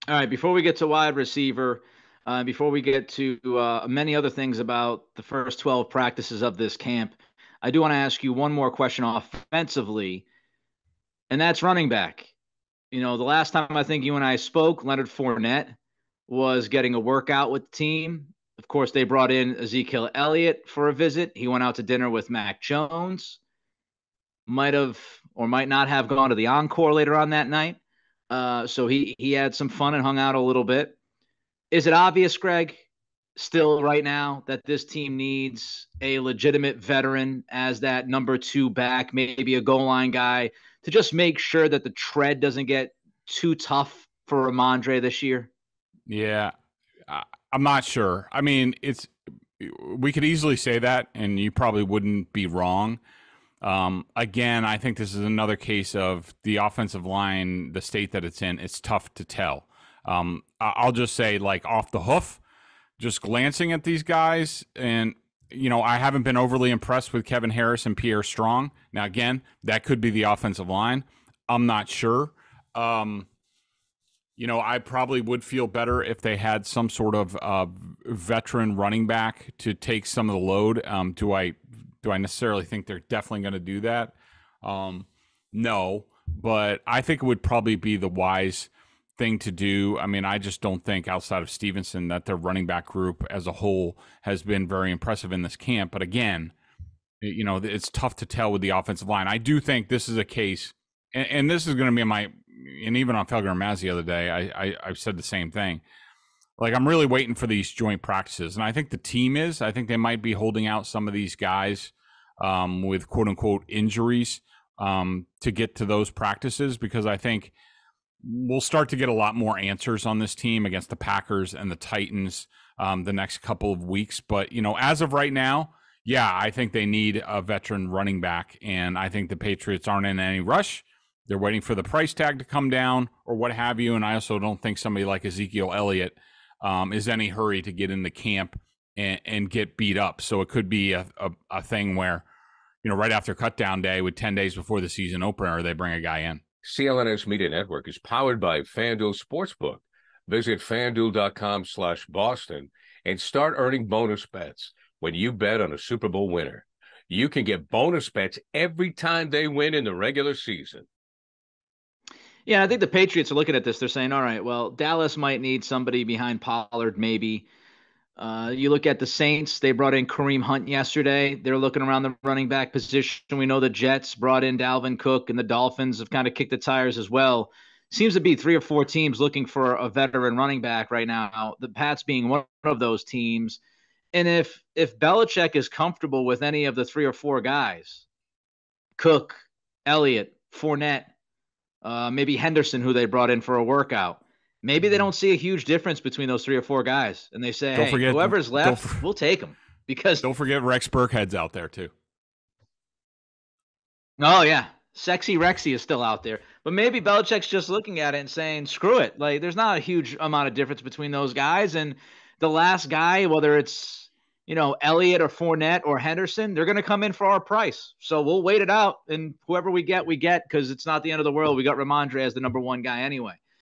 All right, before we get to wide receiver, before we get to many other things about the first 12 practices of this camp, I do want to ask you one more question offensively, and that's running back. You know, the last time I think you and I spoke, Leonard Fournette was getting a workout with the team. Of course, they brought in Ezekiel Elliott for a visit. He went out to dinner with Mac Jones. Might have or might not have gone to the encore later on that night. So he had some fun and hung out a little bit. Is it obvious, Greg, still right now that this team needs a legitimate veteran as that number two back, maybe a goal line guy to just make sure that the tread doesn't get too tough for Rhamondre this year? Yeah, I'm not sure. I mean, we could easily say that, and you probably wouldn't be wrong. Again, I think this is another case of the offensive line, the state that it's in. It's tough to tell. I'll just say, like off the hoof, just glancing at these guys, and I haven't been overly impressed with Kevin Harris and Pierre Strong. Now, again, that could be the offensive line. I'm not sure. I probably would feel better if they had some sort of veteran running back to take some of the load. Do I necessarily think they're definitely going to do that? No, but I think it would probably be the wise thing to do. I mean, I just don't think outside of Stevenson that their running back group as a whole has been very impressive in this camp. But again, it's tough to tell with the offensive line. I do think this is a case, and this is going to be and even on Felger and Maz the other day, I've said the same thing. Like, I'm really waiting for these joint practices, and I think the team is. I think they might be holding out some of these guys with quote-unquote injuries to get to those practices, because I think we'll start to get a lot more answers on this team against the Packers and the Titans the next couple of weeks. But, as of right now, yeah, I think they need a veteran running back, and I think the Patriots aren't in any rush. They're waiting for the price tag to come down or what have you, and I also don't think somebody like Ezekiel Elliott is any hurry to get into camp and get beat up. So it could be a thing where, right after cutdown day with 10 days before the season opener, they bring a guy in. CLNS Media Network is powered by FanDuel Sportsbook. Visit FanDuel.com/Boston and start earning bonus bets when you bet on a Super Bowl winner. You can get bonus bets every time they win in the regular season. Yeah, I think the Patriots are looking at this. They're saying, all right, well, Dallas might need somebody behind Pollard, maybe. You look at the Saints. They brought in Kareem Hunt yesterday. They're looking around the running back position. We know the Jets brought in Dalvin Cook, and the Dolphins have kind of kicked the tires as well. Seems to be 3 or 4 teams looking for a veteran running back right now, the Pats being one of those teams. And if Belichick is comfortable with any of the 3 or 4 guys, Cook, Elliott, Fournette, maybe Henderson, who they brought in for a workout, maybe they don't see a huge difference between those 3 or 4 guys, and they say, whoever's left, we'll take them. Because don't forget Rex Burkhead's out there too. Oh yeah, sexy Rexy is still out there, but maybe Belichick's just looking at it and saying, "Screw it!" Like, there's not a huge amount of difference between those guys, and the last guy, whether it's Elliott or Fournette or Henderson, they're going to come in for our price. So we'll wait it out, and whoever we get, because it's not the end of the world. We got Rhamondre as the number 1 guy anyway.